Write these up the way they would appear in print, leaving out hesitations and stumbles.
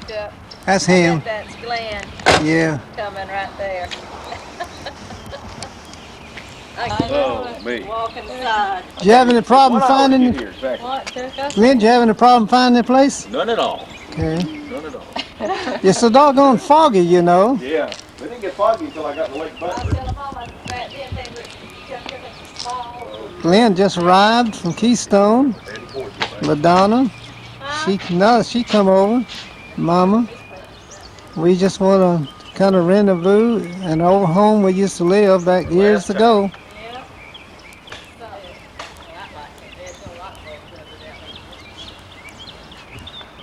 walked up. That's I him. bet that's Glenn Yeah. coming right there. Oh, me. Walk inside. Do you have any problem What hour to get finding, here exactly? What took us? Glenn, do you have any problem finding the place? None at all. Okay. None at all. It's so doggone foggy, you know. Yeah. It didn't get foggy until I got to Lake I'll Butler. tell them all my back then they were just in the fall. Glenn just arrived from Keystone. LaDonna, she come over. Mama, we just want to kind of rendezvous an old home we used to live back years ago. Yeah.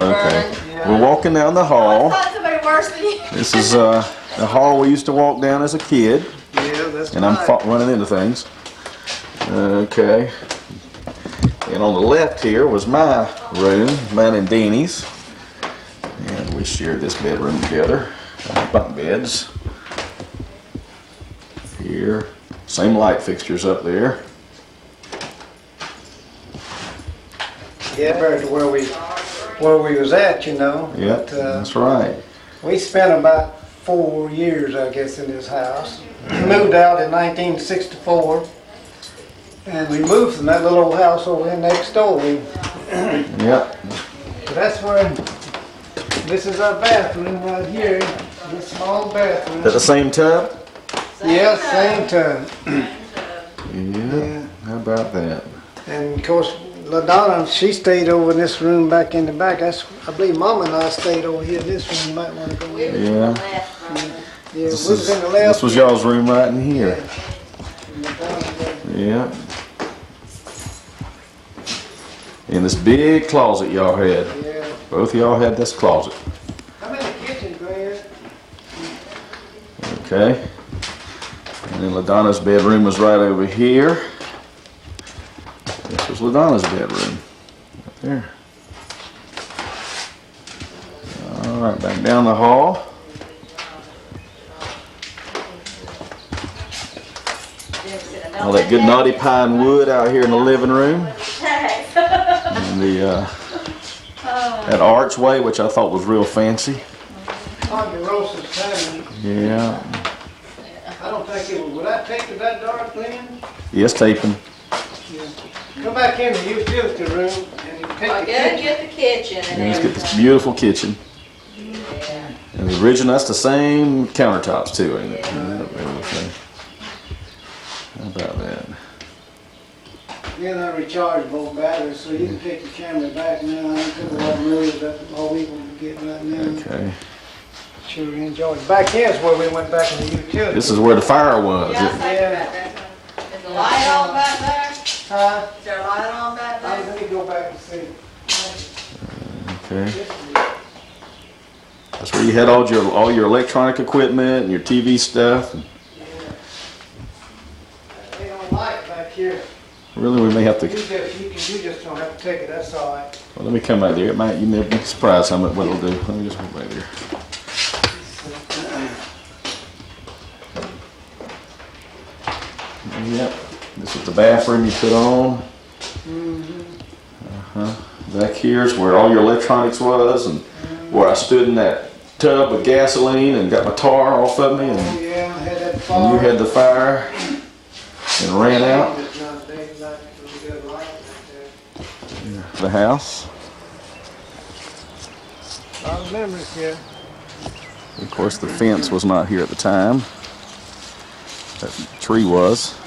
Okay. We're walking down the hall. Somebody worse than you. This is the hall we used to walk down as a kid. Yeah, that's And I'm running into things. Okay. And on the left here was my room, mine and Deanie's. And we shared this bedroom together. Bunk beds. Here. Same light fixtures up there. Yeah, compared to where we was at, you know. Yep, But, that's right. we spent about 4 years, I guess, in this house. We moved out in 1964, and we moved from that little old house over here next door. Yep. So that's where, this is our bathroom right here, this small bathroom. At the same tub? Yeah, same time. Yeah. How about that? And of course, LaDonna, she stayed over in this room back in the back. That's, I believe Mama and I stayed over here in this room. You might want to go in. Yeah. Yeah, we was in the left. This was y'all's room right in here. Yeah. In this big closet y'all had. Yeah. Both of y'all had this closet. I'm in the kitchen, Glenn. Okay. And then LaDonna's bedroom was right over here. This was LaDonna's bedroom. Right there. Alright, back down the hall. All that good knotty pine wood out here in the living room. And that archway, which I thought was real fancy. Ponderosa's cabin. Yeah. I don't think it would I take it that dark, Glenn? Yes, taping. Yeah. Come back in the utility room and you take I the gotta kitchen. get the kitchen and And let's get this everything. beautiful kitchen. Yeah. And the original, that's the same countertops too, ain't it? Everything. How about that? Yeah, they're rechargeable batteries, so you can take the camera back now. I took a lot of movies, that's all we want to get right now. Okay. Sure enjoy it. Back here's where we went back in the utility. This is where the fire was. Yeah, I was thinking about that. Is the light on back there? Huh? Is there a light on back there? Let me go back and see. Okay. That's where you had all your electronic equipment and your TV stuff. They don't light back here. Really, we may have to. You just don't have to take it, that's all right. Well, let me come back there. It might, you may be surprised how much what it'll do. Let me just go back there. Yep. This is the bathroom you put on. Back here's where all your electronics was, and where I stood in that tub with gasoline and got my tar off of me, Oh, and yeah, I had that fire. you had the fire and ran out. It's not daylight, so we got a light back there. The house. A lot of memories here. Of course, the fence was not here at the time. That tree was.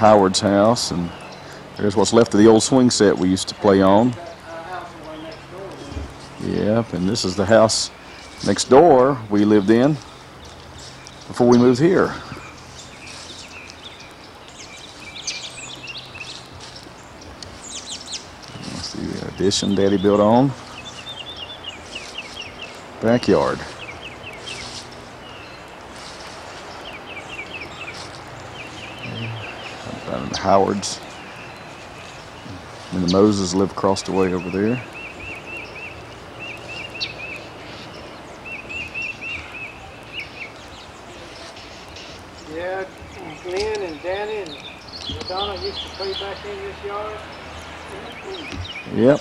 Howard's house, and there's what's left of the old swing set we used to play on. Yep, and this is the house next door we lived in before we moved here. Let's see the addition Daddy built on. Backyard. Down in the Howards. And the Moses live across the way over there. Yeah, Glenn and Danny and LaDonna used to play back in this yard. Yep.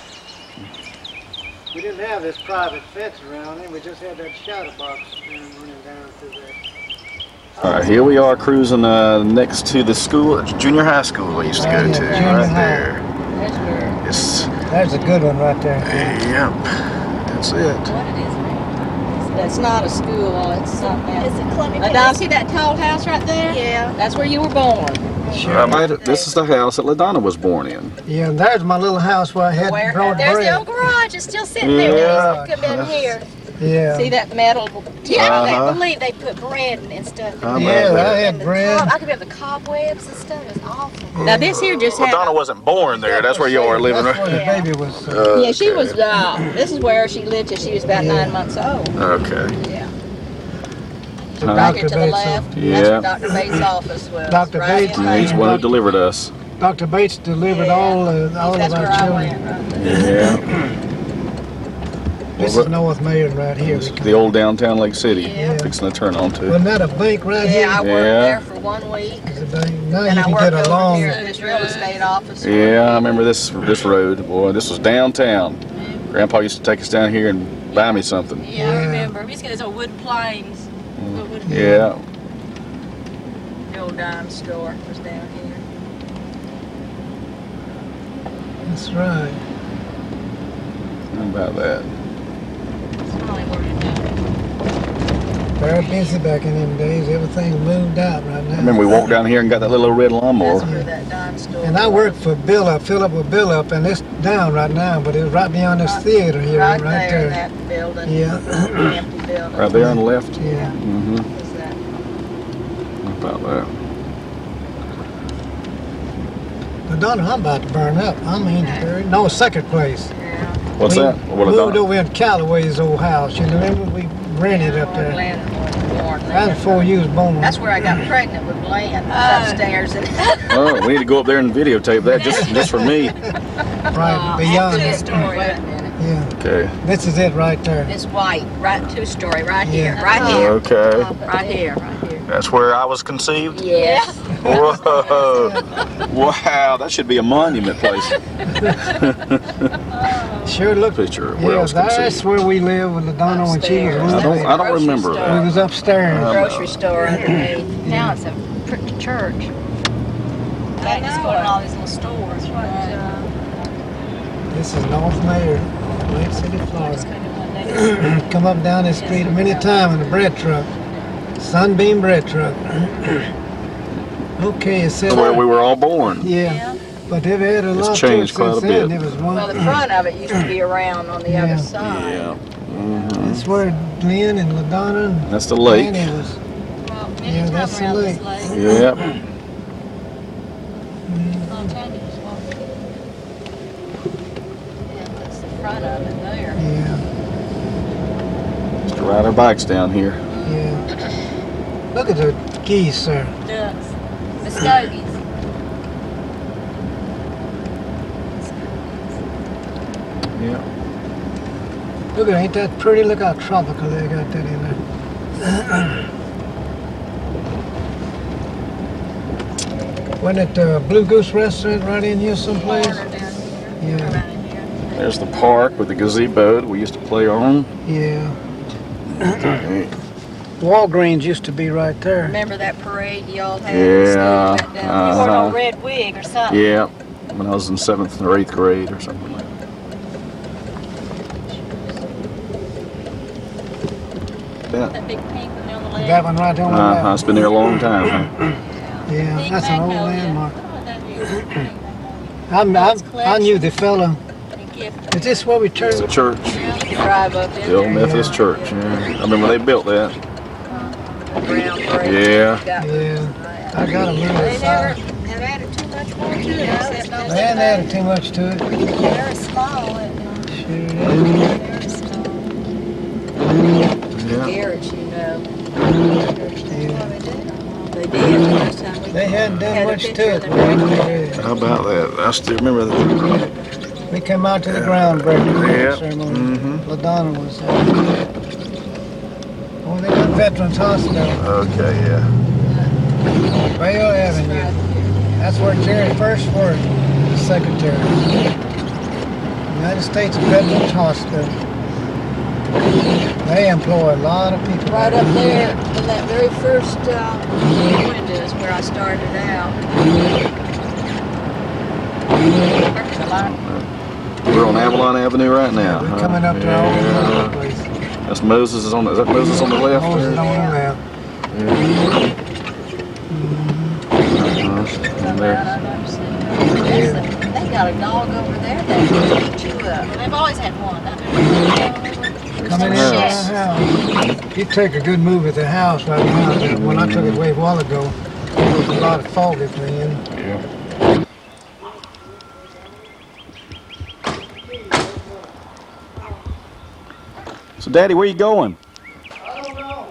We didn't have this private fence around it. We just had that shadow box running down through there. All right, here we are cruising next to the school, junior high school we used to go to, Junior right high. there. That's where. It's, There's a good one right there. yep, that's it. What it is? That's not a school. It's something else. Is it Columbia? LaDonna, see that tall house right there? Yeah. That's where you were born. Sure. This is the house that LaDonna was born in. Yeah, and there's my little house where I had Where? brought There's the bread. old garage. It's still sitting Yeah. there. Come in here. Yeah. See that metal? Yeah, I Uh-huh. can't believe they put bread and stuff. How about Yeah, that? I had bread. I could have the cobwebs and stuff. It was awful. Now this here just had. LaDonna wasn't born there. That's where you are living. That's where the Yeah. baby was. Yeah, she was. This is where she lived till she was about 9 months old. Okay. Yeah. Huh? Right here to the Bates' left. That's Yeah. where Dr. Bates' office was. Dr. Right Bates, in Yeah, there. he's the one who delivered us. Dr. Bates delivered all of That's where our I children. went. Right there. Yeah. This is North Main right here. The old downtown Lake City. Yeah. Fixing to turn on to. Wasn't that a bank right Yeah, I here? worked Yeah. there for 1 week. It's a bank. Now And you I can worked get over along. here at this real estate office. Yeah, I remember this road. Boy, this was downtown. Grandpa used to take us down here and buy me something. Yeah, I remember. We used to get those old wooden planes. Yeah. The old dime store was down here. That's right. How about that? Very busy back in them days. Everything moved out right now. I remember we walked down here and got that little red lawnmower. That's where that dime store And I worked for Philip with Bill up, and it's down right now, but it's right beyond this theater here, right right there in there. that building. Yeah. Empty building. Right there on the left. Yeah. Mm-hmm. What's that? How about that? LaDonna, I'm about to burn up. I mean, no, second place. Yeah. What's we that? What moved LaDonna? over in Callaway's old house. You remember we rented up there. Glenn was born there. Right before you was born. That's where I got pregnant with Glenn. Was upstairs and Oh, we need to go up there and videotape that just for me. right beyond Wait a it. minute. Yeah. Okay. This is it right there. It's white, right 2-story, right here, Yeah. right here, Okay. right here, right here. That's where I was conceived. Yes. Whoa. Wow, that should be a monument place. Sure look. Picture of where I Yeah, was that's conceived. where we lived with LaDonna when she was Upstairs. little. I don't remember We that. was upstairs. Grocery store underneath. Now it's a pretty church. They just go in all these little stores. This is North Mayor, Lake City, Florida. Come up down this street many times in a bread truck. Sunbeam bread truck. Okay, it said. Where we were all born. Yeah, but they've added a It's lot to it changed quite a since then. bit. There was Well, one. the front of it used to be around on the Yeah. other side. Yeah. Mm-hmm. That's where Glenn and LaDonna and That's the lake. Danny was. Well, Yeah, many that's times the around this lake. lake. Yep. Long time you just walked through. Yeah, that's the front of it there. Yeah, Just to ride our bikes down here. yeah. Look at the geese, sir. Ducks. Muskogees. Yeah. Look at, ain't that pretty? Look how tropical they got that in there. Wasn't it the Blue Goose restaurant right in here someplace? Corner down here. Yeah, Right in here. There's the park with the gazebo that we used to play on. yeah. Walgreens used to be right there. Remember that parade y'all had? Yeah, Went down You this wore Uh-huh. a red wig or something. Yeah. When I was in 7th or 8th grade or something like that. Yeah. That big pink one on the left. That one right there on the Uh-huh. It's left. been there a long time, huh? Yeah, Big that's an old magnolia. landmark. Oh, that'd be a I knew the fella. gift. Is this where we It's turned? a church. You drive up in The old there. Methodist church. Yeah. I remember they built that. Brown brick. Yeah. Got Yeah, I got a little They never side. have added too much more to it. except those They hadn't added too much to it. Very small. Sure is. Very small. Yeah. garage, you know. Yeah. They did last time we They hadn't had done a much picture to of it. the but garage. yeah. How about that? I still remember that. We came out to the groundbreaking Yeah. ceremony. Mhm. LaDonna was there. Oh, they got Veterans Hospital, Okay, yeah. Vale Avenue. That's where Jerry first worked, secretary. United States Veterans Hospital. They employ a lot of people. Right up there in that very first window is where I started out. We're on Avalon Avenue right now. We're coming up to all over the place. That's Moses is on. Is that Moses on the left? Moses on the left. They got a dog over there that chew up. They've always had one. Coming in our house. You take a good move at the house right now. When I took it away a while ago, there was a lot of fog at the end. Yeah. So, Daddy, where you going? I don't know.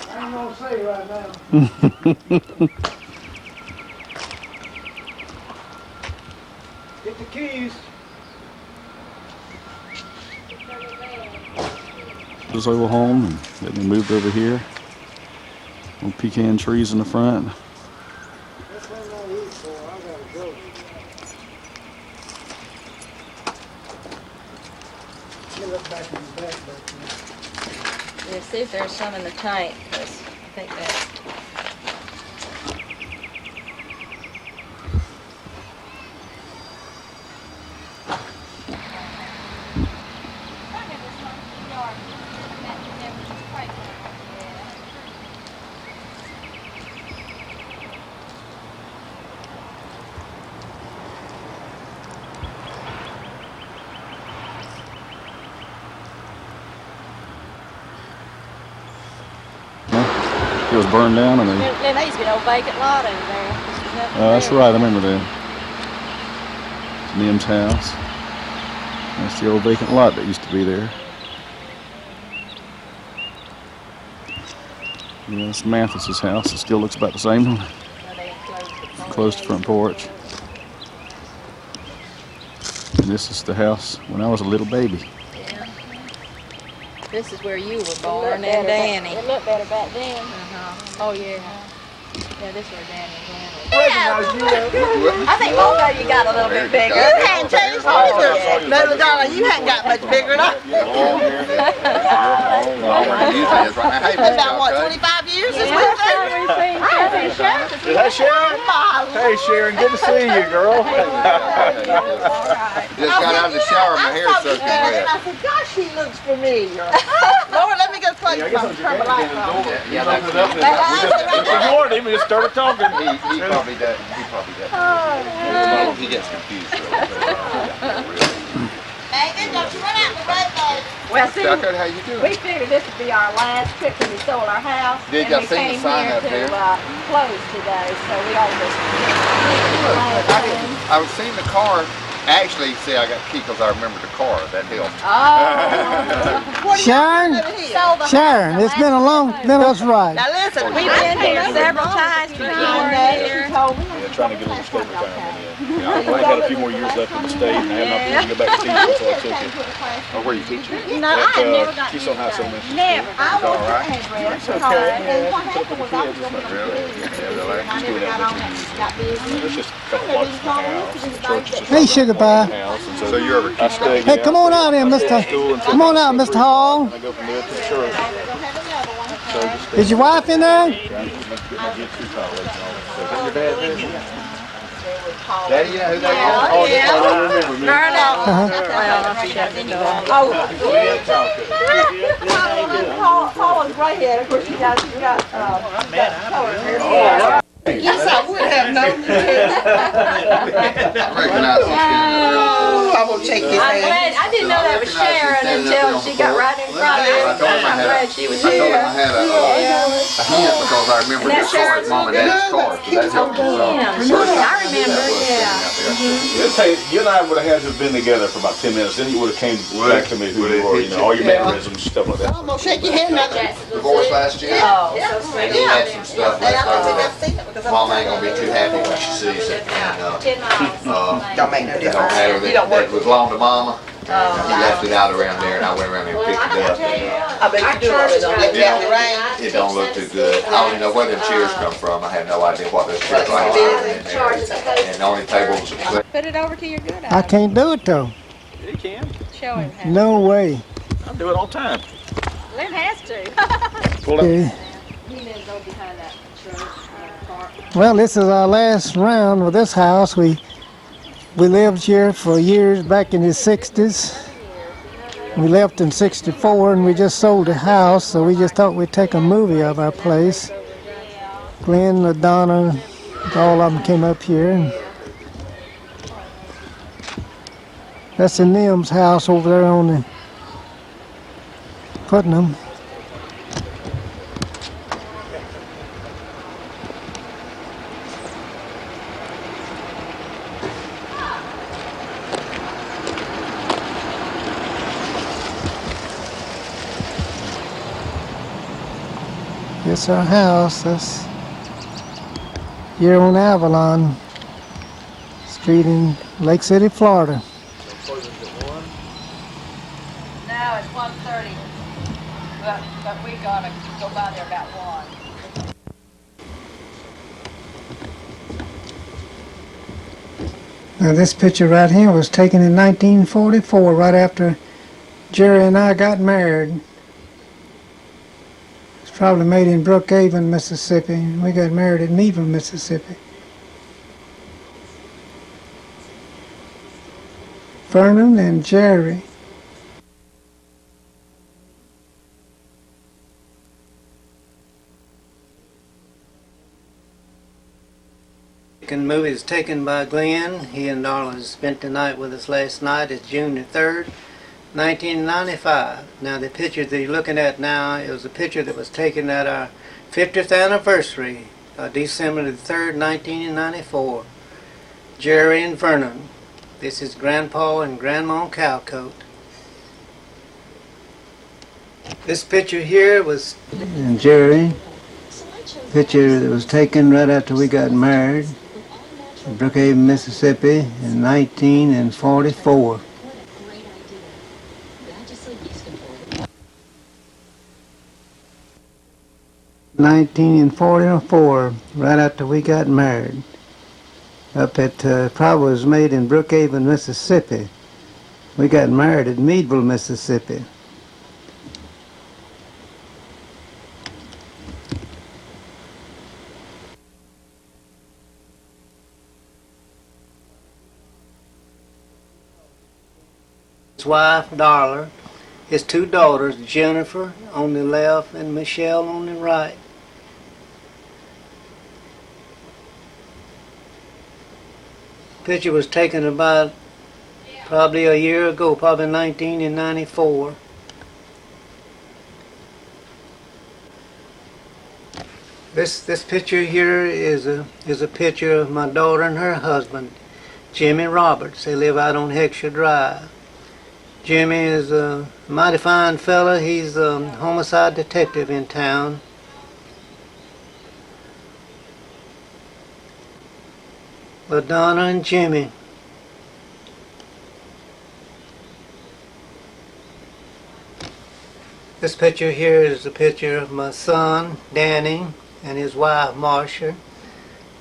I ain't gonna say right now. Get the keys. This old home, and then we moved over here. Little pecan trees in the front. That's what I'm gonna eat for. I gotta go. Let me look back in the back there. Yeah, see if there's some in the tank, because I think that. It was burned down, and they. Then there used to be an old vacant lot over there. That's right. I remember that. It's Nim's house. That's the old vacant lot that used to be there. Yeah, that's Mathis's house. It still looks about the same. Closed front porch. And this is the house when I was a little baby. Yeah. This is where you were born, and Danny. It looked better back then. Oh, yeah. Yeah, this is where Danny was. I think both of you got a little bit bigger. You hadn't changed either. No, LaDonna, you hadn't got much bigger than I. About what, 25 years since we've been? Is that Sharon? Hey, Sharon, good to see you, girl. Just got out of the shower, my hair's soaking wet. I said, gosh, she looks familiar. Lord, let me go plug you some. Turn the light on. Yeah, that's it. If you wanted him, just started talking. He probably does. He probably does. He gets confused. Hey, don't you run out the road, baby. Well, see, Calcotes, how you doing? we figured this would be our last trip when we sold our house. Did and y'all we see the came sign here up there? to close today, so we all just. I was seeing the car. Actually, see, I got key because I remember the car. That helped. Oh. Sharon, Sharon, it's been a long, that's right. Now listen, We've been here several times before here. Yeah, trying to get a little state retirement in. Yeah, I only had a few more years left in the state, and I had an opportunity to go back to teaching, so I took it. Oh, where you teaching? no, I had never got Keystone High Settlement. Never. I All want right. your address. Okay. And what happened was I was going to Really? Yeah, really? I never got on it. Got busy. It's just a couple blocks from the house. The church is just Hey, sugar pie. house, and So you're over I stay. Hey, come on out here, Mister. Come on out, Mr. Hall. I go from there to the church. So just Is your wife in there? get my get two colleagues and all that stuff. Is that your dad there? Daddy, you know who that is? Oh, yeah. I don't remember me. Well, she shut the door. Paul is right here. Of course, she's got color hair. Yes, I would have known you. I recognize this guy. Oh, I'm going to take his I'm hand. glad. I didn't know that was Sharon until she got right in front of me. I'm glad she was I told him I here. had a hint because I remember the car at Mom and Dad's car. So that helped me some. I remember, yeah. It'll take, you and I would have had to have been together for about 10 minutes. Then you would have came back to me who you were, you know, all your mannerisms, stuff like that. I'm going to shake your hand now. Divorced last year. Oh, so sweet. He had some stuff And I left don't think over. I've seen it because Mom ain't gonna be too happy when she sees it. And, 10 miles. don't make no it don't matter difference. that it belonged to Mama. He left it out around there, and I went around there and picked it up. And I bet you do it. Don't get down the rain. it don't look too good. I don't even know where them chairs come from. I have no idea what those chairs are in there. And the only tables. Put it over to your good I eye. can't do it though. You can. Show him how. No way. I do it all the time. Lynn has to. Pull up. Okay. He didn't go behind that church park. Well, this is our last round with this house. We lived here for years back in the 60s. We left in 64 and we just sold the house, so we just thought we'd take a movie of our place. Glenn, LaDonna, all of them came up here. And that's the Nim's house over there on the Putnam. It's our house. That's here on Avalon Street in Lake City, Florida. No, it's 1:30. But we gotta go by there about 1. Now this picture right here was taken in 1944, right after Jerry and I got married. It's probably made in Brookhaven, Mississippi. We got married in Neva, Mississippi. Vernon and Jerry. The movie is taken by Glenn. He and Darla spent the night with us last night. It's June the 3rd, 1995. Now the picture that you're looking at now is a picture that was taken at our 50th anniversary, December the 3rd, 1994. Jerry and Vernon. This is Grandpa and Grandma Calcote. This picture here was Jerry. Picture that was taken right after we got married in Brookhaven, Mississippi in 1944. (1944), right after we got married. Up at, probably was made in Brookhaven, Mississippi. We got married at Meadville, Mississippi. His wife, Darla, his 2 daughters, Jennifer on the left and Michelle on the right. Picture was taken about probably a year ago, probably 1994. This picture here is a picture of my daughter and her husband, Jimmy Roberts. They live out on Heckscher Drive. Jimmy is a mighty fine fella. He's a homicide detective in town. LaDonna and Jimmy. This picture here is a picture of my son, Danny, and his wife, Marsha,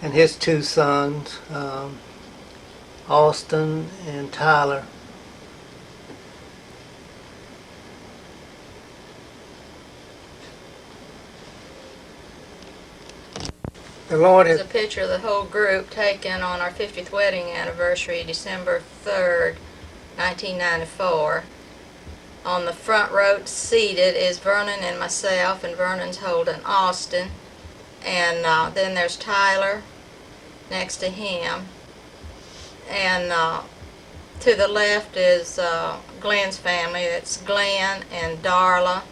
and his 2 sons, Austin and Tyler. The Lord There's has a picture of the whole group taken on our 50th wedding anniversary, December 3rd, 1994. On the front row seated is Vernon and myself, and Vernon's holding Austin. And then there's Tyler next to him. And to the left is Glenn's family. That's Glenn and Darla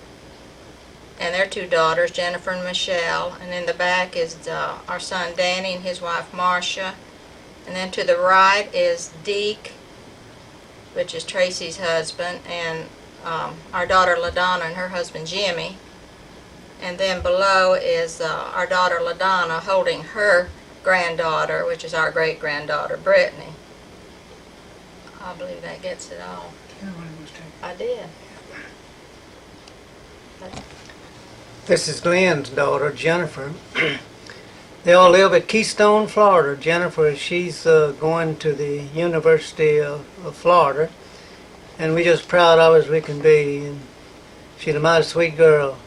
and their 2 daughters, Jennifer and Michelle. And in the back is our son Danny and his wife Marsha. And then to the right is Deke, which is Tracy's husband, and our daughter LaDonna and her husband Jimmy. And then below is our daughter LaDonna holding her granddaughter, which is our great-granddaughter Brittany. I believe that gets it all. I did. This is Glenn's daughter, Jennifer. They all live at Keystone, Florida. Jennifer, she's going to the University of Florida. and we just proud of her as we can be. And she's a mighty sweet girl.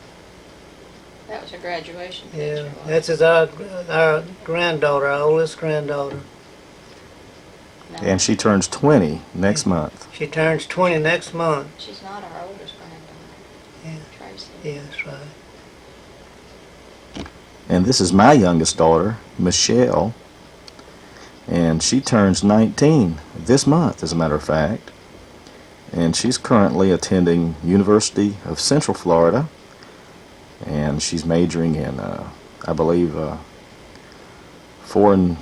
That was her graduation Yeah, picture. that's our granddaughter, our oldest granddaughter. No, And she turns 20 next month. She turns 20 next month. she's not our oldest granddaughter. Yeah. Tracy. Yeah, that's right. And this is my youngest daughter, Michelle. And she turns 19 this month, as a matter of fact. And she's currently attending University of Central Florida. And she's majoring in, I believe, foreign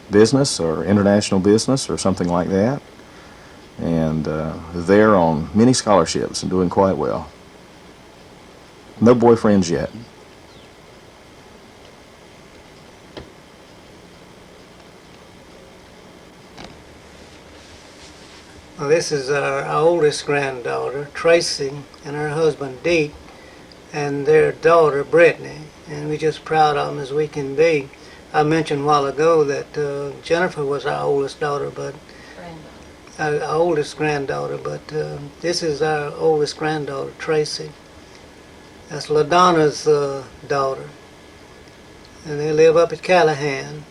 business or international business or something like that. And they're on many scholarships and doing quite well. No boyfriends yet. Well, this is our oldest granddaughter, Tracy, and her husband, Deke, and their daughter, Brittany. And we're just proud of them as we can be. I mentioned a while ago that Jennifer was our oldest daughter, but our oldest granddaughter, but this is our oldest granddaughter, Tracy. That's LaDonna's daughter, and they live up at Callahan.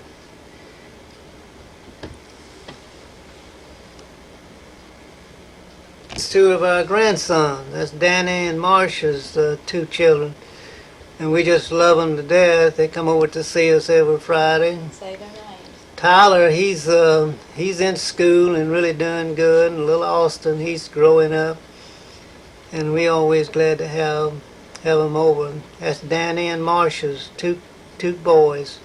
It's two of our grandsons. That's Danny and Marsha's two children, and we just love them to death. They come over to see us every Friday. Say their names. Tyler, he's in school and really doing good. And little Austin, he's growing up, and we always glad to have him over. That's Danny and Marsha's two boys.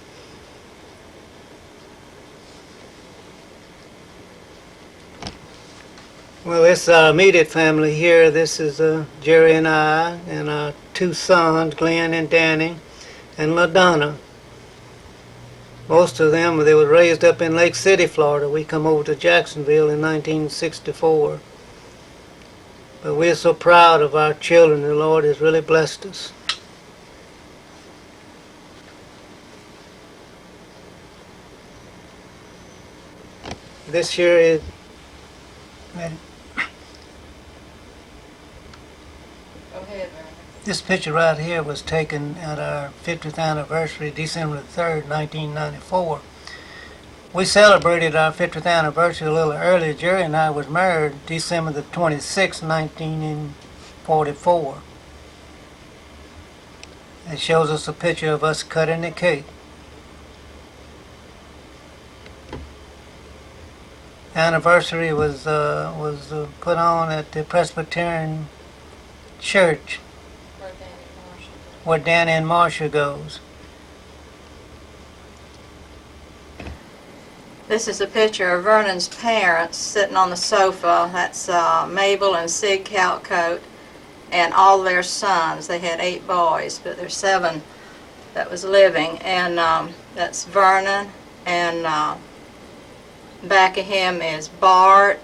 Well, it's our immediate family here. This is Jerry and I, and our two sons, Glenn and Danny, and LaDonna. Most of them, they were raised up in Lake City, Florida. We come over to Jacksonville in 1964. But we're so proud of our children. The Lord has really blessed us. This year is... Go ahead, Vernon. This picture right here was taken at our 50th anniversary, December the 3rd, 1994. We celebrated our 50th anniversary a little earlier. Jerry and I was married December the 26th, 1944. It shows us a picture of us cutting the cake. Anniversary was put on at the Presbyterian Church where Danny and Marsha goes. This is a picture of Vernon's parents sitting on the sofa. That's Mabel and Sig Calcote and all their sons. They had 8 boys, but there's 7 that was living. And that's Vernon, and back of him is Bart,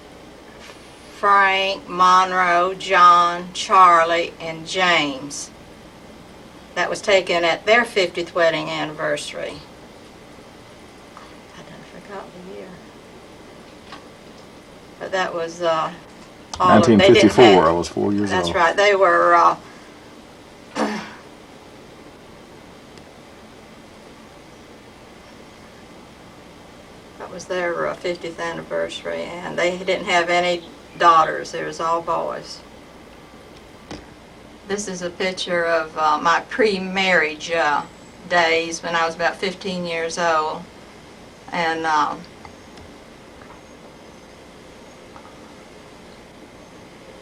Frank, Monroe, John, Charlie, and James. That was taken at their 50th wedding anniversary. I done forgot the year. But that was all 1954, they didn't have, I was 4 years old. that's right. They were that was their 50th anniversary, and they didn't have any daughters. It was all boys. This is a picture of my pre-marriage days when I was about 15 years old, and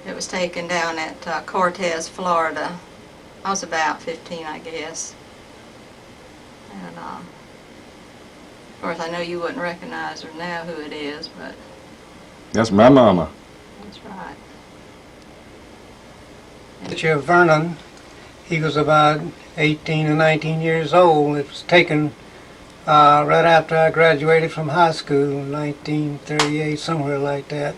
it was taken down at Calcotes, Florida. I was about 15, I guess. And of course, I know you wouldn't recognize her now, who it is, but That's my mama. that's right. Picture of Vernon. He was about 18 or 19 years old. It was taken right after I graduated from high school in 1938, somewhere like that.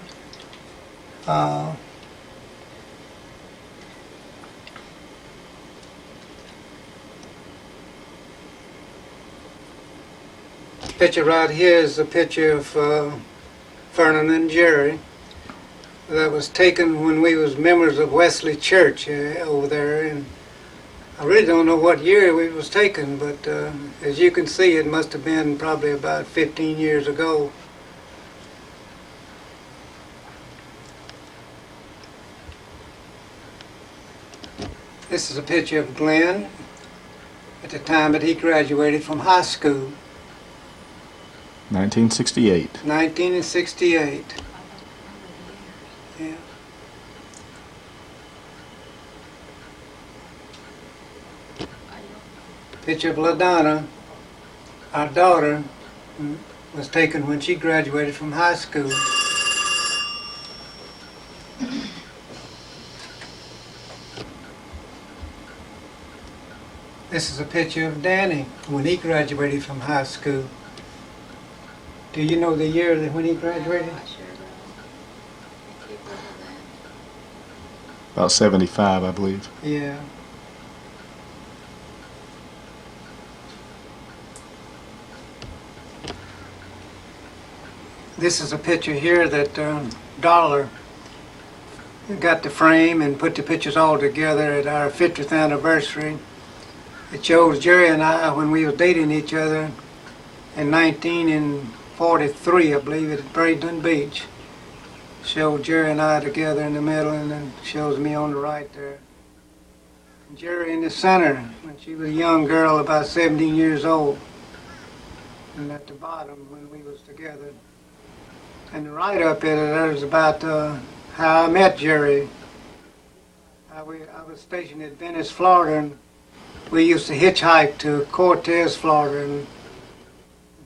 Picture right here is a picture of Vernon and Jerry. that was taken when we was members of Wesley Church over there, and I really don't know what year it was taken, but as you can see, it must have been probably about 15 years ago. This is a picture of Glenn at the time that he graduated from high school, 1968. 1968. Yeah. Picture of LaDonna, our daughter, was taken when she graduated from high school. This is a picture of Danny when he graduated from high school. Do you know the year that when he graduated? About 75, I believe. Yeah. This is a picture here that Dollar got the frame and put the pictures all together at our 50th anniversary. It shows Jerry and I when we were dating each other in 1943, I believe, at Bradenton Beach. Showed Jerry and I together in the middle, and then shows me on the right there. And Jerry in the center when she was a young girl, about 17 years old. And at the bottom when we was together. And the right up there's about how I met Jerry. I was stationed at Venice, Florida, and we used to hitchhike to Calcotes, Florida, and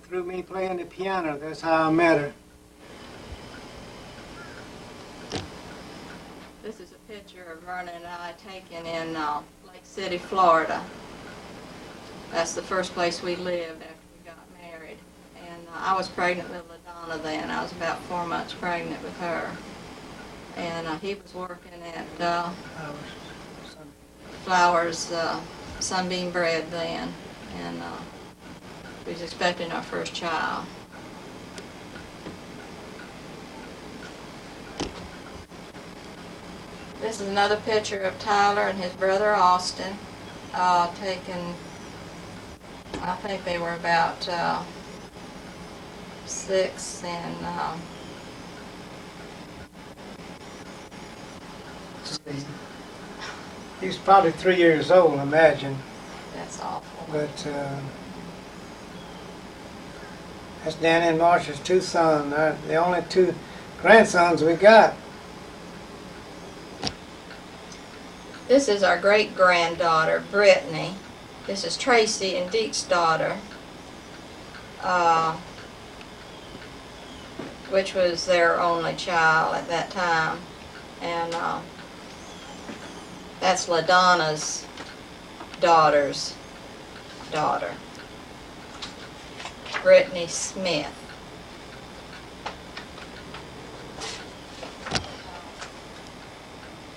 through me playing the piano, that's how I met her. This is a picture of Vernon and I taken in Lake City, Florida. That's the first place we lived after we got married. And I was pregnant with LaDonna then. I was about 4 months pregnant with her. And he was working at Flowers Sunbeam Bread then. And we was expecting our first child. This is another picture of Tyler and his brother Austin, taken, I think they were about 6 and He was probably 3 years old, I imagine. that's awful. But that's Danny and Marsha's 2 sons. They're the only 2 grandsons we got. This is our great-granddaughter, Brittany. This is Tracy and Deke's daughter, which was their only child at that time. And that's LaDonna's daughter's daughter, Brittany Smith.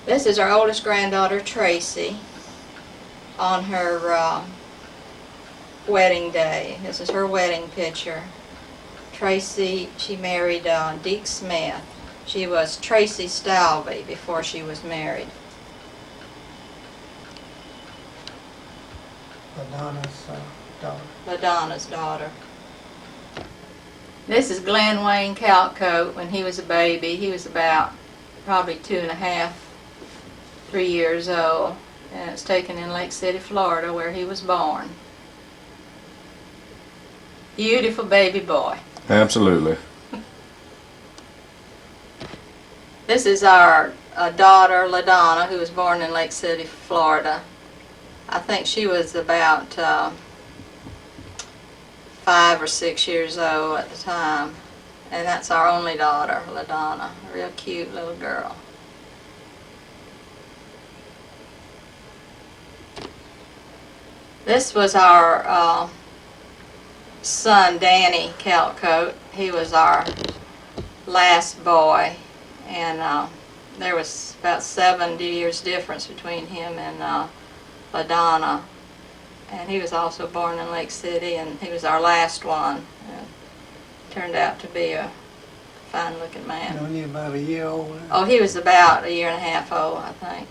This is our oldest granddaughter, Tracy, on her wedding day. This is her wedding picture. Tracy, she married Deke Smith. She was Tracy Stalvey before she was married. LaDonna's daughter. LaDonna's daughter. This is Glenn Wayne Calcote when he was a baby. He was about probably 2.5, 3 years old, and it's taken in Lake City, Florida, where he was born. Beautiful baby boy. Absolutely. This is our daughter, LaDonna, who was born in Lake City, Florida. I think she was about 5 or 6 years old at the time. And that's our only daughter, LaDonna. A real cute little girl. This was our son, Danny Calcote. He was our last boy. And there was about 70 years difference between him and LaDonna. And he was also born in Lake City, and he was our last one. Turned out to be a fine looking man. Only about a year old. Oh, he was about a year and a half old, I think.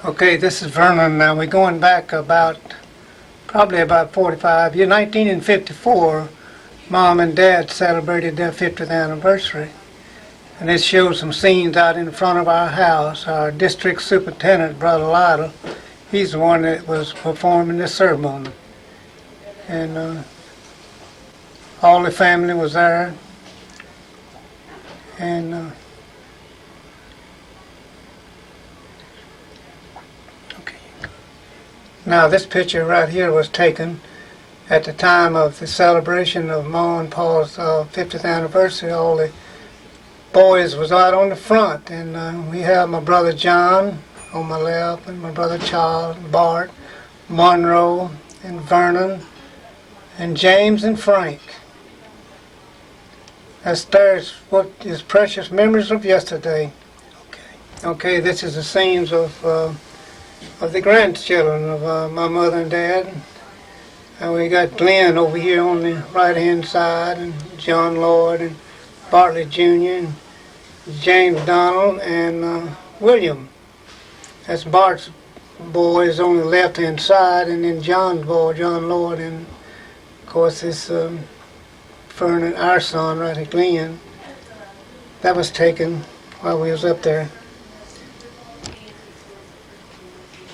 Okay, this is Vernon. Now we're going back probably about 45 years. 1954, Mom and Dad celebrated their 50th anniversary. And this shows some scenes out in front of our house. Our district superintendent, Brother Lytle, he's the one that was performing the ceremony. And all the family was there. And now this picture right here was taken at the time of the celebration of Ma and Pa's 50th anniversary. All the boys was out on the front, and we have my brother John on my left, and my brother Charles, Bart, Monroe, and Vernon, and James and Frank. There's what is precious memories of yesterday. Okay, this is the scenes of the grandchildren of my mother and dad. And we got Glenn over here on the right-hand side, and John Lloyd, and Bartlett Jr., and James Donald, and William. That's Bart's boy is on the left-hand side, and then John's boy, John Lloyd, and of course this Vernon, our son, right at Glenn. That was taken while we was up there.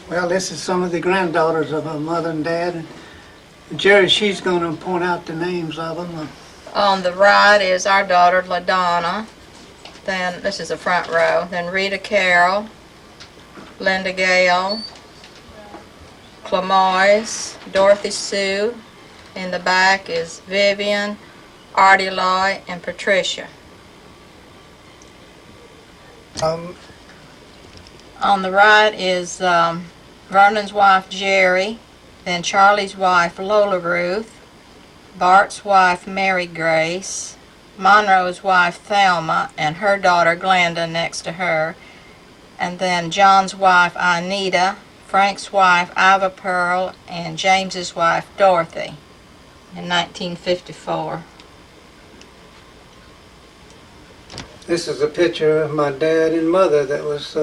Well, this is some of the granddaughters of our mother and dad. And Jerry, she's going to point out the names of them. On the right is our daughter, LaDonna. Then, this is the front row. Then Rita Carroll, Linda Gale, Clamoys, Dorothy Sue. In the back is Vivian, Artie Loy, and Patricia. On the right is Vernon's wife, Jerry, then Charlie's wife, Lola Ruth, Bart's wife, Mary Grace, Monroe's wife, Thelma, and her daughter, Glenda, next to her, and then John's wife, Anita, Frank's wife, Iva Pearl, and James's wife, Dorothy, in 1954. This is a picture of my dad and mother that was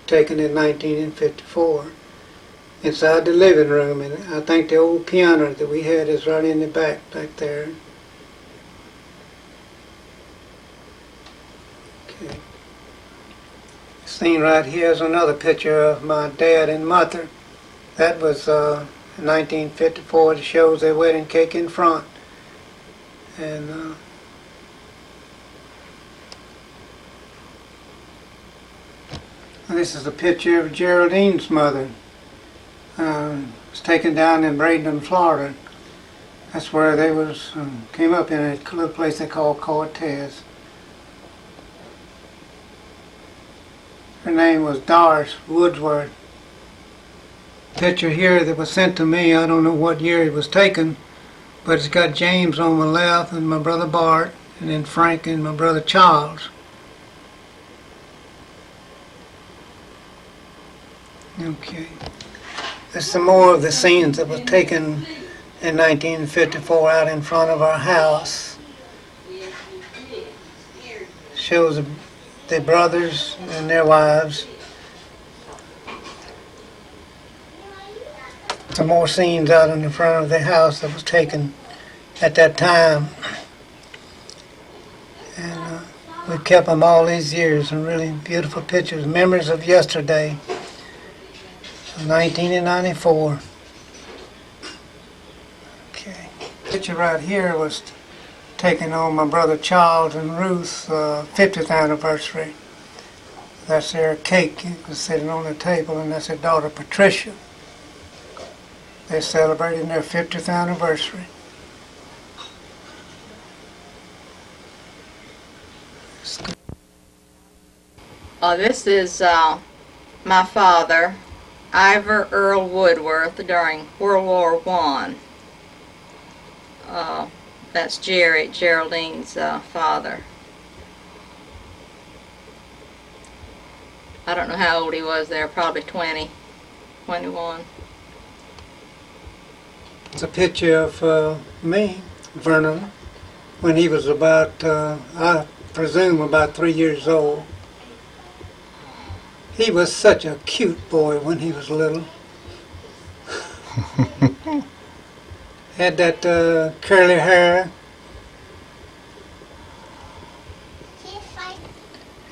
taken in 1954 inside the living room, and I think the old piano that we had is right in the back there. Okay. This scene right here is another picture of my dad and mother. That was in 1954. It shows their wedding cake in front. And this is a picture of Geraldine's mother. It was taken down in Bradenton, Florida. That's where they came up in a little place they call Calcotes. Her name was Doris Woodsworth. Picture here that was sent to me, I don't know what year it was taken, but it's got James on my left and my brother Bart, and then Frank and my brother Charles. Okay. There's some more of the scenes that was taken in 1954 out in front of our house. Shows the brothers and their wives. Some more scenes out in the front of the house that was taken at that time. And we've kept them all these years, and really beautiful pictures, memories of yesterday. 1994. Okay. Picture right here was taken on my brother Charles and Ruth's 50th anniversary. That's their cake. It was sitting on the table, and that's their daughter Patricia. They're celebrating their 50th anniversary. This is my father, Ivor Earl Woodworth, during World War I. That's Jerry, Geraldine's father. I don't know how old he was there, probably 20, 21. It's a picture of me, Vernon, when he was about, I presume, about 3 years old. He was such a cute boy when he was little. Had that curly hair.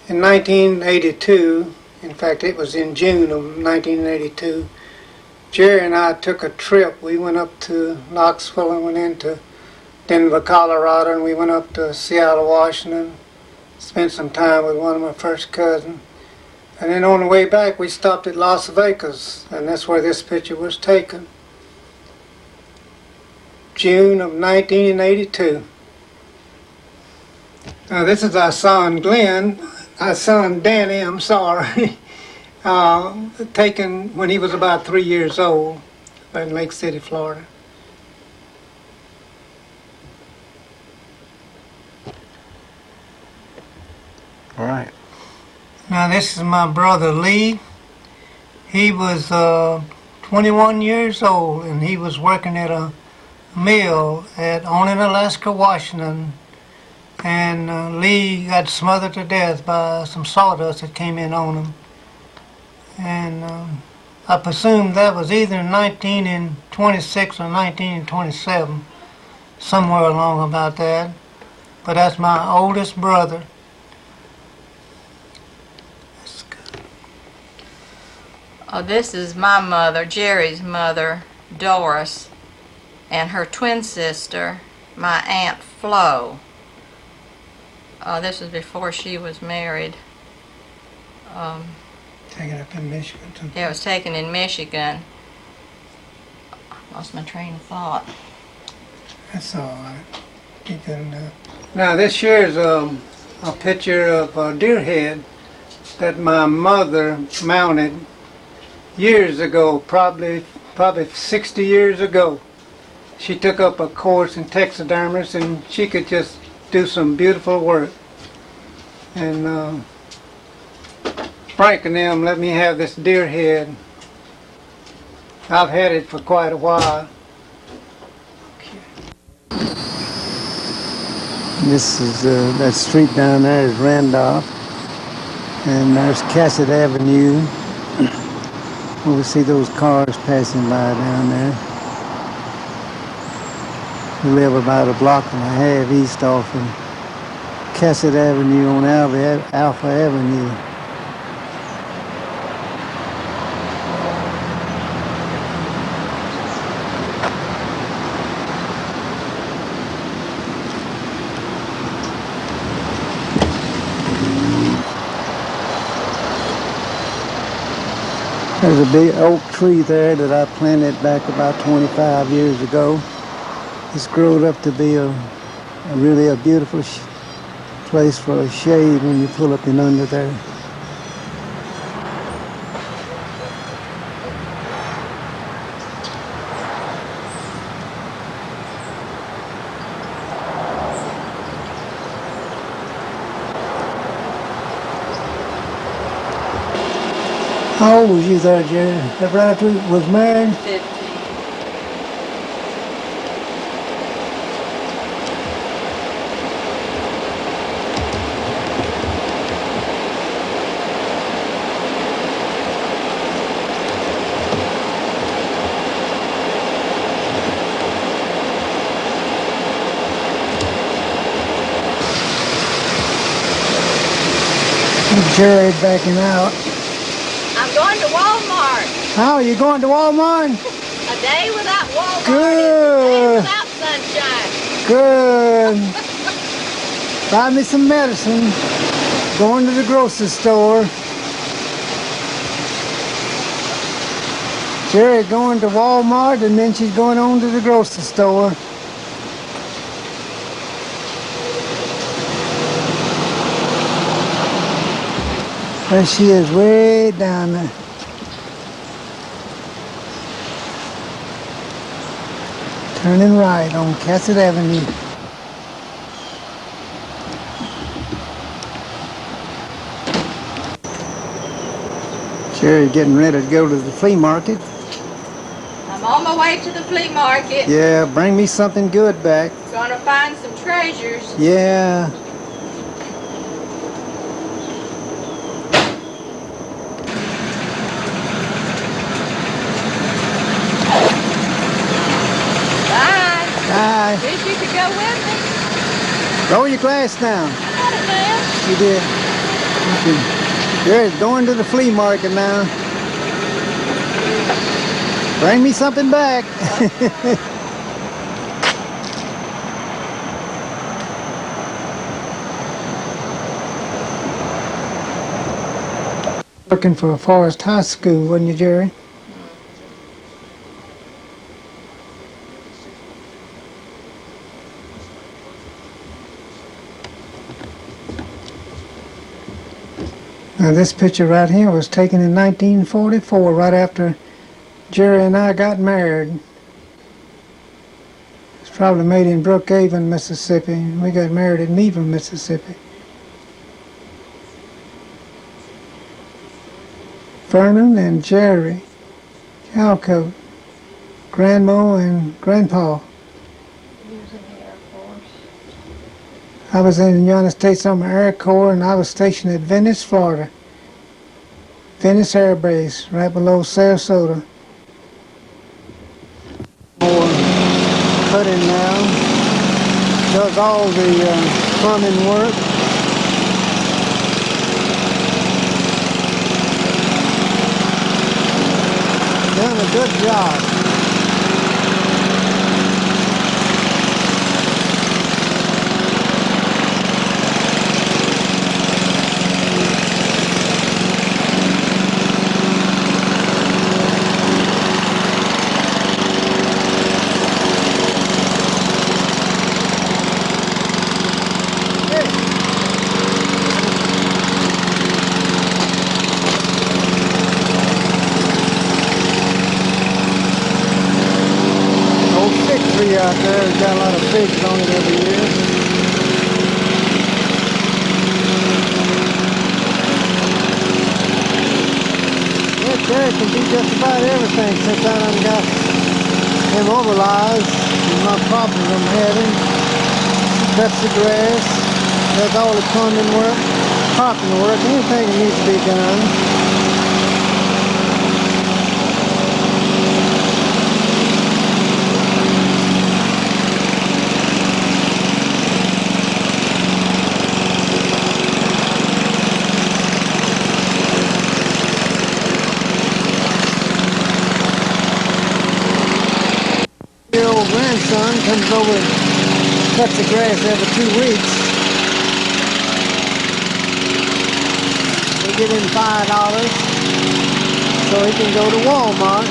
In 1982, in fact it was in June of 1982, Jerry and I took a trip. We went up to Knoxville and went into Denver, Colorado, and we went up to Seattle, Washington, spent some time with one of my first cousins. And then on the way back we stopped at Las Vegas, and that's where this picture was taken. June of 1982. Now this is our son Glenn, our son Danny, I'm sorry, taken when he was about 3 years old in Lake City, Florida. All right. Now this is my brother Lee. He was 21 years old and he was working at a mill at Onin, Alaska, Washington. And Lee got smothered to death by some sawdust that came in on him. And I presume that was either 1926 or 1927, somewhere along about that. But that's my oldest brother. Oh, this is my mother, Jerry's mother, Doris, and her twin sister, my Aunt Flo. This was before she was married. Taken up in Michigan. Yeah, it was taken in Michigan. Lost my train of thought. That's all right. Be good enough. Now this here is a picture of a deer head that my mother mounted years ago, probably 60 years ago. She took up a course in taxidermist and she could just do some beautiful work. And Frank and them let me have this deer head. I've had it for quite a while. This is that street down there is Randolph, and there's Cassett Avenue. We see those cars passing by down there. We live about a block and a half east off of Cassett Avenue on Alpha Avenue. There's a big oak tree there that I planted back about 25 years ago. It's grown up to be a really beautiful place for a shade when you pull up in under there. How old was you there, Jerry? Ever after you was married? 15. Jerry backing out. I'm going to Walmart. How are you going to Walmart? A day without Walmart Good. is a day without sunshine. Good. Buy me some medicine. Going to the grocery store. Jerry going to Walmart and then she's going on to the grocery store. There she is, way down there. Turning right on Cassett Avenue. Jerry getting ready to go to the flea market. I'm on my way to the flea market. Yeah, bring me something good back. Gonna find some treasures. Yeah. Bye. Bye. Wish you could go with me. Lower your glass down. Got it now. You did. Okay. You're going to the flea market now. Bring me something back. Working for Forest High School, wasn't you, Jerry? Now this picture right here was taken in 1944, right after Jerry and I got married. It's probably made in Brookhaven, Mississippi. We got married in Neva, Mississippi. Vernon and Jerry Calcotes, Grandma and Grandpa. I was in the United States Army Air Corps, and I was stationed at Venice, Florida. Venice Air Base, right below Sarasota. More cutting now. Does all the plumbing work. Done a good job. Out there, it's got a lot of figs on it every year. Yeah, Jerry can do just about everything since I done got him mobilized. My problems I'm having. He cuts the grass, does all the plumbing work, parking work, anything that needs to be done. Your old grandson comes over and cuts the grass every 2 weeks. We give him $5 so he can go to Walmart.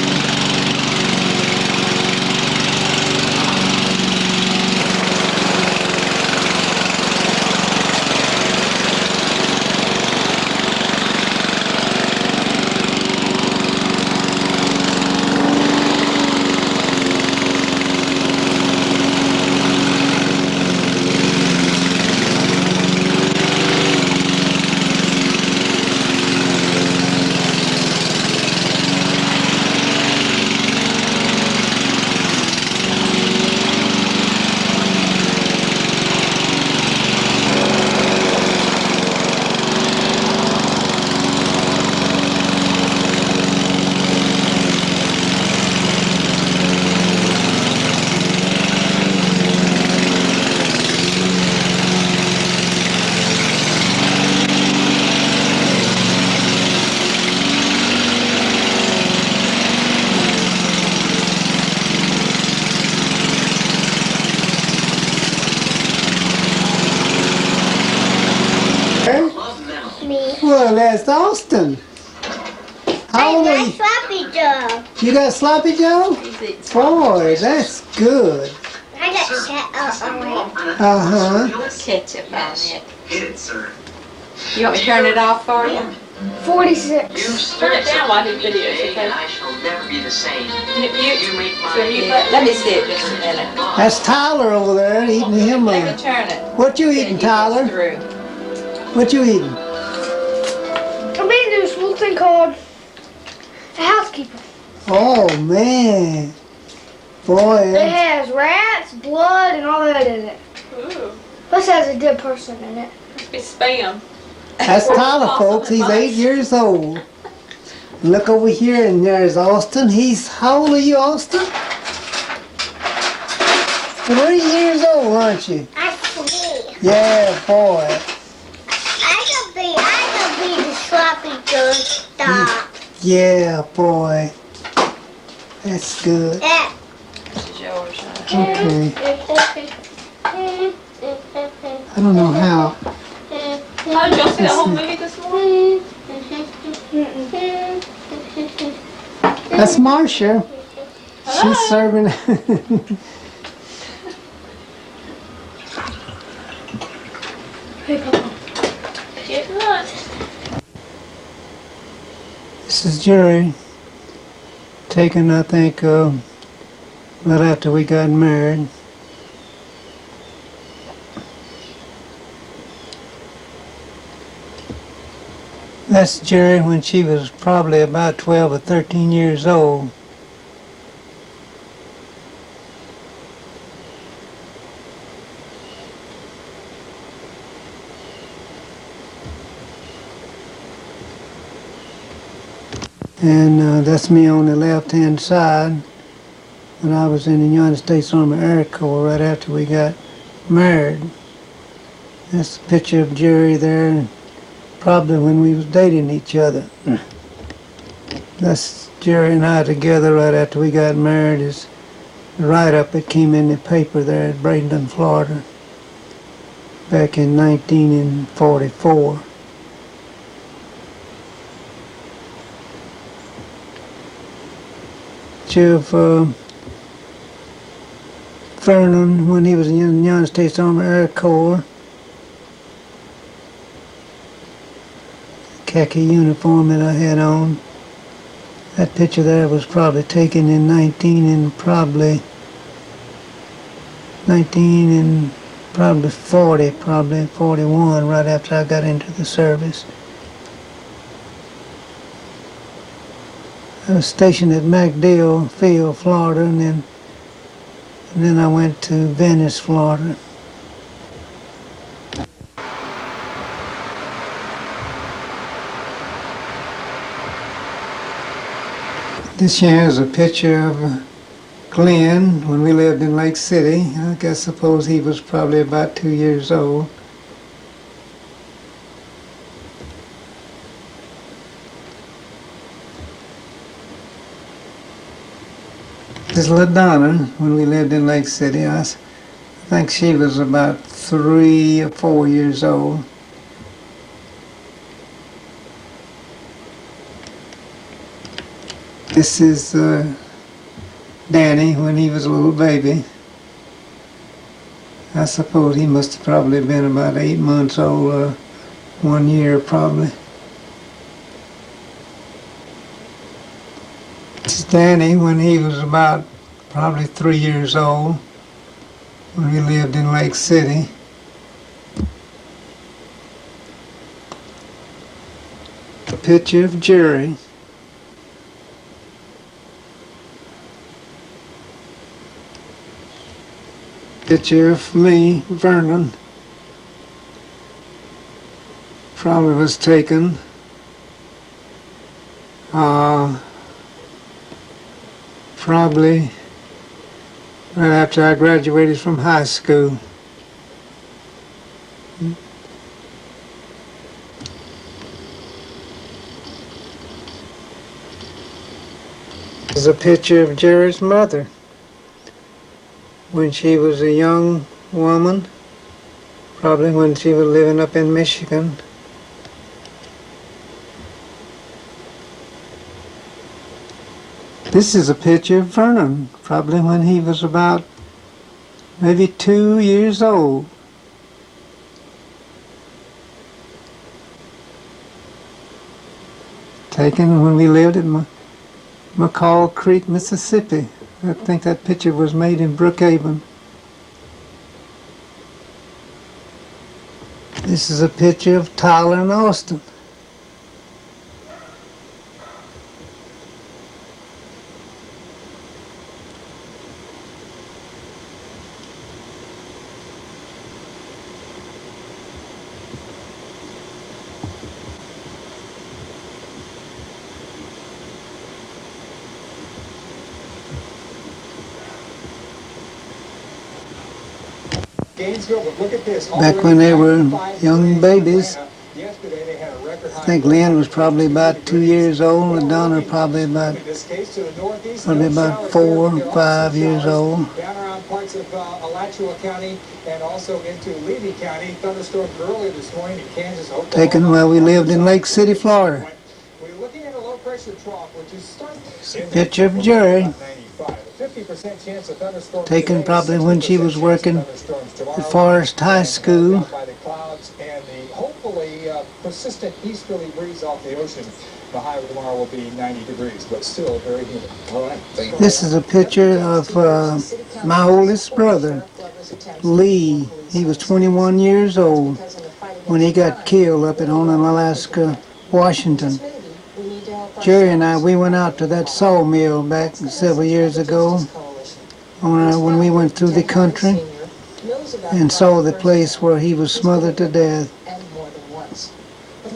Well, that's Austin. How old are you? Sloppy Joe. You got Sloppy Joe? Boy, that's good. I got set on it. Uh-huh. Ketchup on it. Hit it, sir. You want me to turn it off for you? 46. Turn it down while I do videos, okay? I shall never be the same. You make my Let me see it just a minute. That's Tyler over there eating him Let me a... turn it. What you eating, Tyler? Through. What you eating? I'm eating this little thing called a housekeeper. Oh, man. Boy, It has rats, blood, and all that in it. Ooh, Plus, it has a dead person in it. must be spam. that's Tyler, folks. He's 8 years old. Look over here, and there's Austin. How old are you, Austin? 3 years old, aren't you? I'm 3. Yeah, boy. I could be the sloppy good stop. Yeah, boy. That's good. Yeah. This is yours. Okay. I don't know how. Oh, did y'all see that whole movie this morning? That's Marsha. She's serving. Get lunch. This is Jerry. Taken, I think, right after we got married. That's Jerry when she was probably about 12 or 13 years old. And that's me on the left-hand side when I was in the United States Army Air Corps right after we got married. That's a picture of Jerry there, probably when we was dating each other. That's Jerry and I together right after we got married. Is the write-up that came in the paper there at Bradenton, Florida, back in 1944. Of Vernon when he was in the United States Army Air Corps. Khaki uniform that I had on. That picture there was probably taken in 1940, probably 41, right after I got into the service. I was stationed at MacDill Field, Florida, and then I went to Venice, Florida. This here is a picture of Glenn when we lived in Lake City. I suppose he was probably about 2 years old. This is LaDonna when we lived in Lake City. I think she was about 3 or 4 years old. This is Danny when he was a little baby. I suppose he must have probably been about 8 months old, or 1 year probably. This is Danny when he was about probably 3 years old, when we lived in Lake City. A picture of Jerry. Picture of me, Vernon. Probably was taken probably right after I graduated from high school. This is a picture of Jerry's mother when she was a young woman, probably when she was living up in Michigan. This is a picture of Vernon, probably when he was about maybe 2 years old. Taken when we lived at McCall Creek, Mississippi. I think that picture was made in Brookhaven. This is a picture of Tyler and Austin. Back when they were young babies. I think Lynn was probably about 2 years old, and Donna probably about 4 or 5 years old. Down around parts of Alachua County and also into Levy County. Thunderstorms earlier this morning in Kansas, Oklahoma. Taken while we lived in Lake City, Florida. We're looking at a low pressure trough, which is starting. It's a picture of Jerry. 50% chance of thunderstorms. Taken probably when she was working at Forest High School. By the clouds and the hopefully persistent easterly breeze off the ocean. The high tomorrow will be 90 degrees, but still very humid. All right. This is a picture of my oldest brother, Lee. He was 21 years old when he got killed up at Onalaska, Washington. Jerry and I, we went out to that sawmill back several years ago when we went through the country and saw the place where he was smothered to death.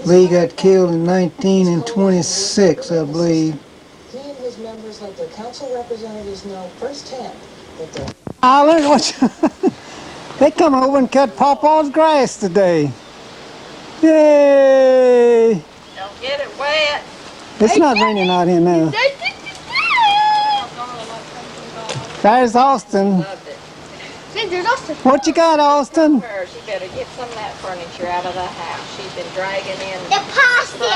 Lee got killed in 1926, I believe. He and his members let their council representatives know firsthand that they're... They come over and cut Pawpaw's grass today. Yay! Don't get it wet. It's not raining out here now. There's Austin. What you got, Austin? She better get some of that furniture out of the house. She's been dragging in The pasta.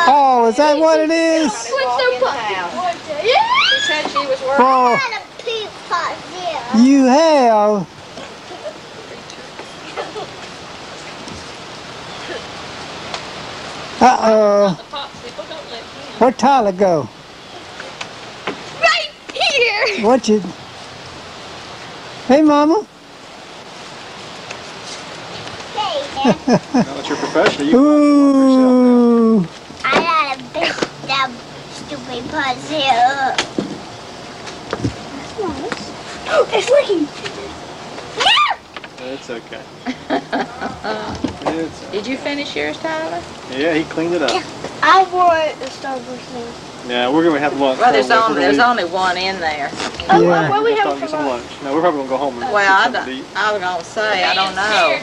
Oh, is that what it is? She said she was working. Oh, Got a pig pasta. you have. Uh-oh. Where'd Tyler go? Right here. What you... Hey, Mama. Hey, Dad. Now that you're professional, Ooh. I got a big dumb stupid puzzle. Oh, it's working. It's okay. Did you finish yours, Tyler? Yeah, he cleaned it up. I want the Starburst thing. Yeah, we're gonna have lunch. Well, there's only one in there. Oh, Yeah. what we Get have for some lunch? lunch. No, we're probably gonna go home and Well, get I something to eat. was gonna say I don't know.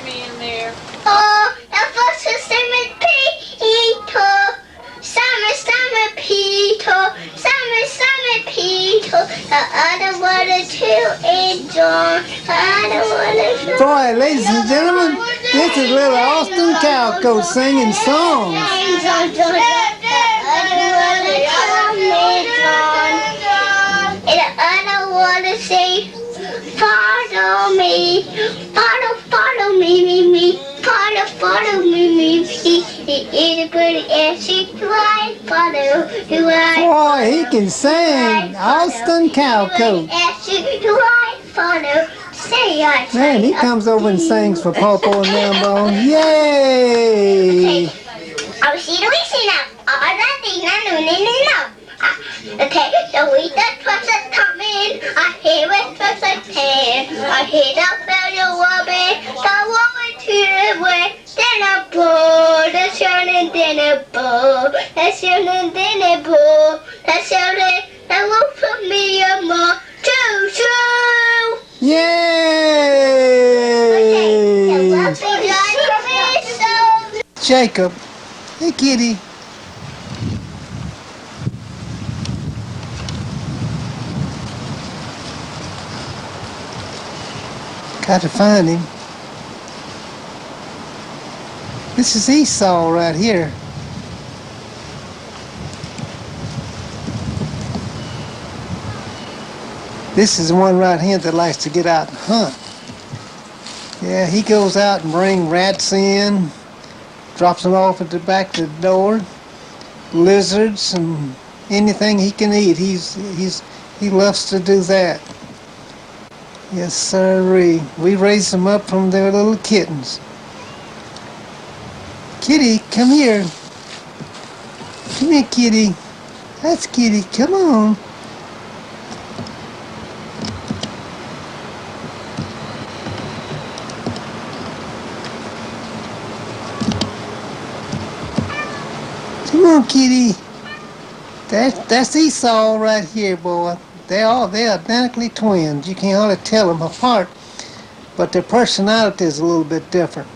Oh, the first is Simon Peter. Summer Peter. Summer Peter. The other one is two and John. The other one is Boy, ladies and gentlemen, this is little Austin Calcotes singing songs. And the other one is say, follow me, follow me, follow me. It's a pretty ass, right, follow, right. Boy, he can sing. Austin Calcotes. Man, he comes over and sings for Pawpaw and Lambone. Yay! I'll see the reason now. Okay, so we got trucks that come in. I hear it trucks that pan. I hear the bell woman. The woman to the way. Then a bull. That's shouting, then a bull. That's shouting, then a bull. That's shouting. That will put me a more. Choo choo. Yay! Jacob. Hey, kitty. Got to find him. This is Esau right here. This is the one right here that likes to get out and hunt. Yeah, he goes out and brings rats in, drops them off at the back of the door, lizards and anything he can eat. He loves to do that. Yes, sirree. We raised them up from their little kittens. Kitty, come here. Come here, kitty. That's kitty. Come on. Come on, kitty. That's Esau right here, boy. They're identically twins. You can hardly tell them apart. but their personality is a little bit different.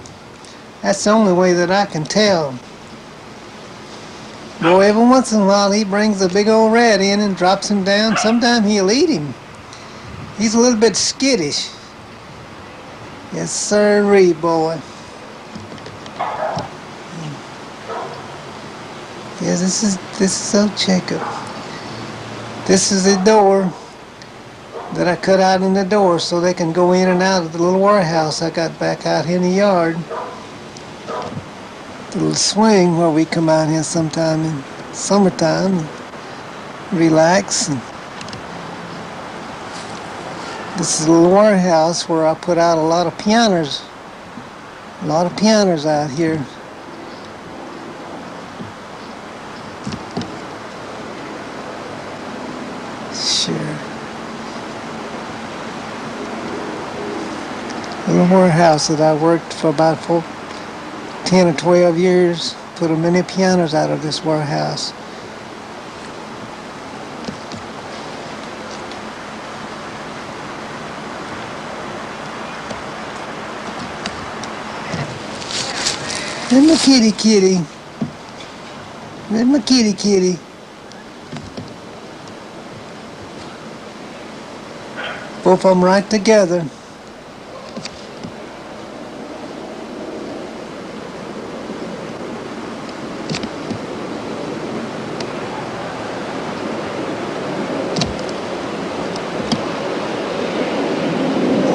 That's the only way that I can tell. Boy, every once in a while he brings a big old rat in and drops him down. Sometimes he'll eat him. He's a little bit skittish. Yes, sirree, boy. Yeah, this is old Jacob. This is the door that I cut out in the door so they can go in and out of the little warehouse I got back out here in the yard. The little swing where we come out here sometime in summertime and relax. And this is a little warehouse where I put out a lot of pianos. A lot of pianos out here. Sure. A little warehouse that I worked for about 10 or 12 years. Put many pianos out of this warehouse. There's my kitty kitty. There's my kitty kitty. Both of them right together.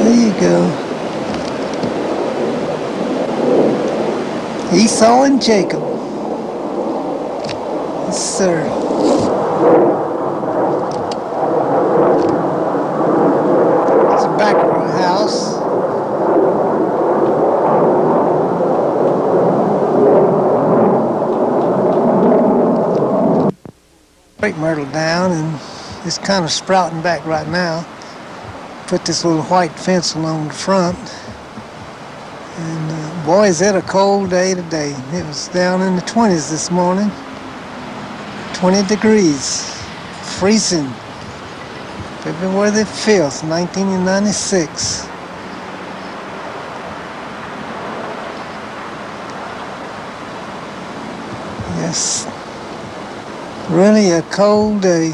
There you go. Esau and Jacob. Yes, sir. It's the back of our house. Crepe myrtle down, and it's kind of sprouting back right now. Put this little white fence along the front. And boy, is it a cold day today. It was down in the 20s this morning. 20 degrees. Freezing. February the 5th, 1996. Yes. Really a cold day.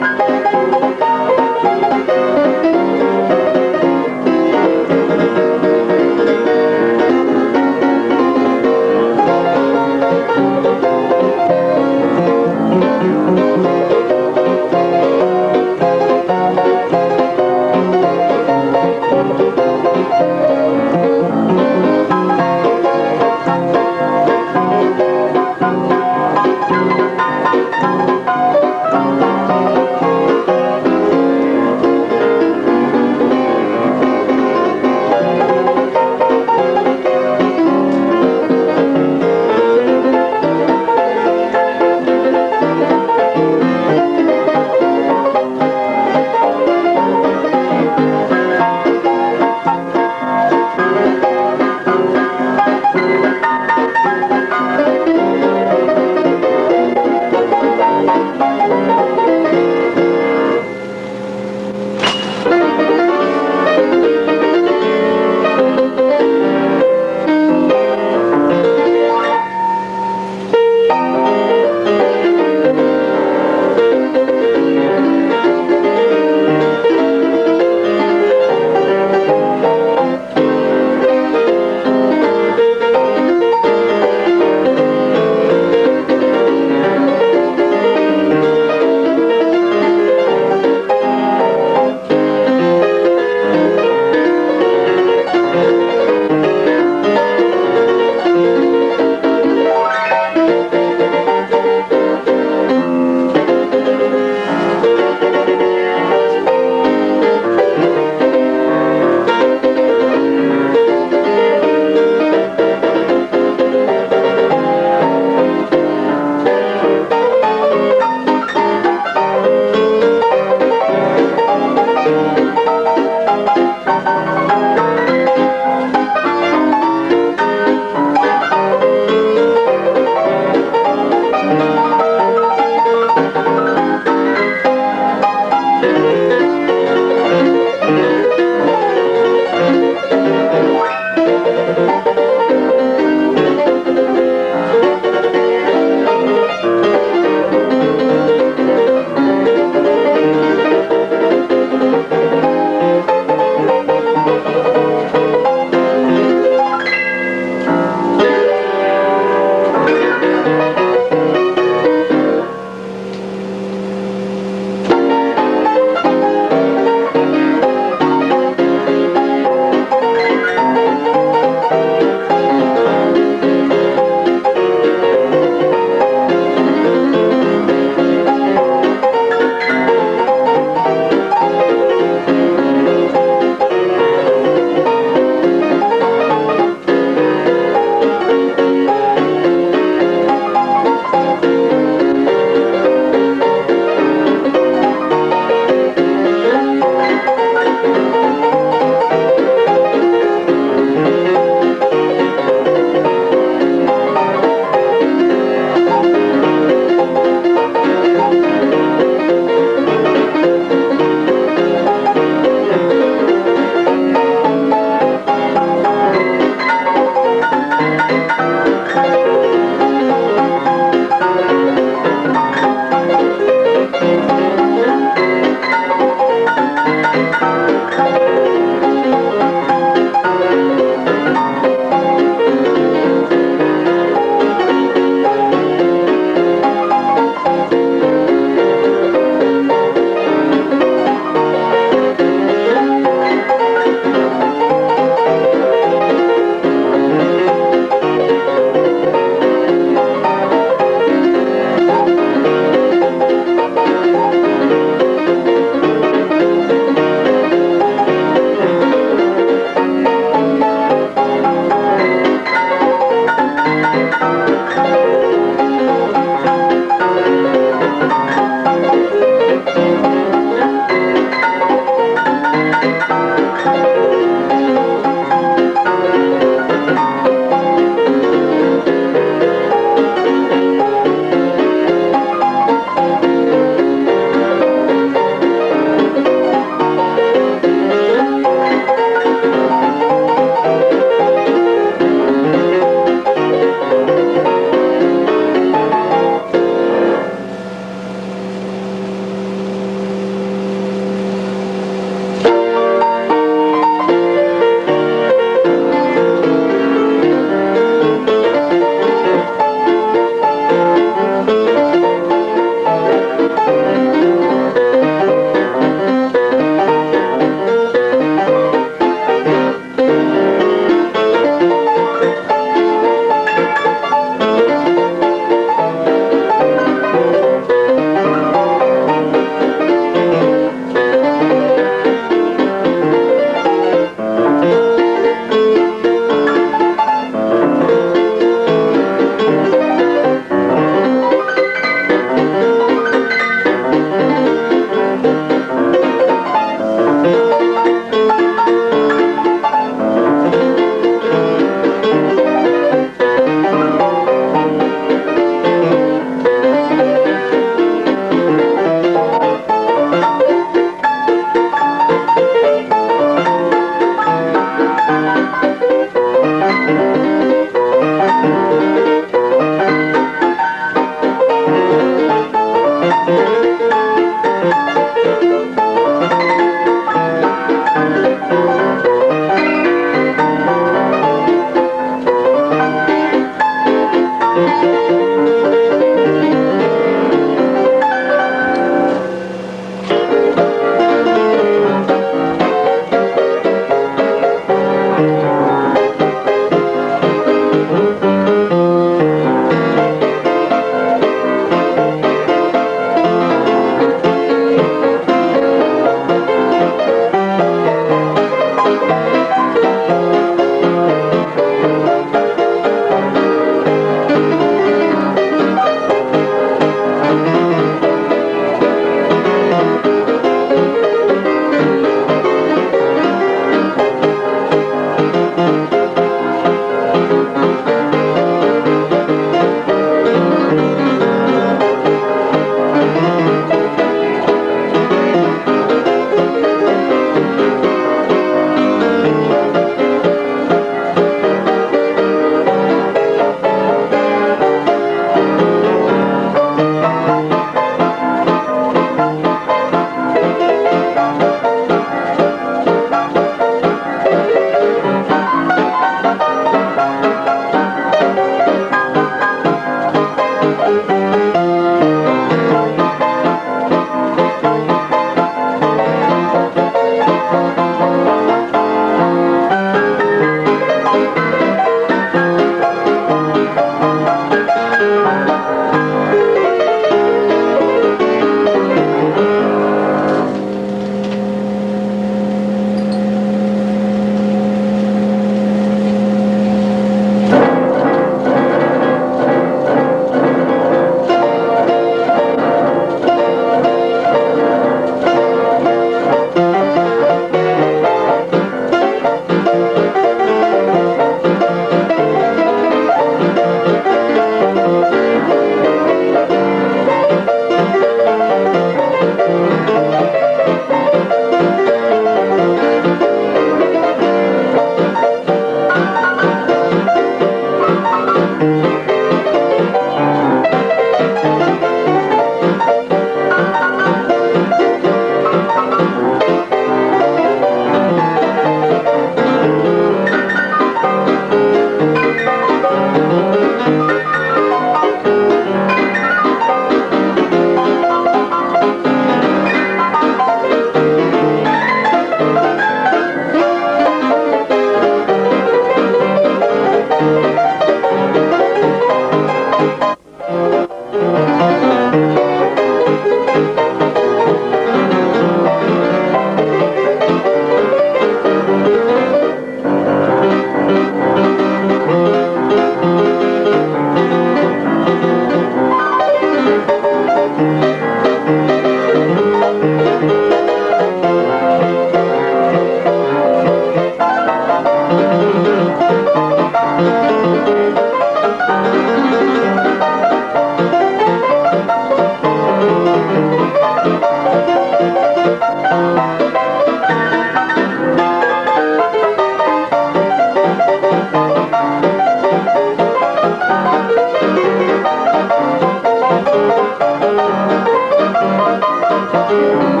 Thank you.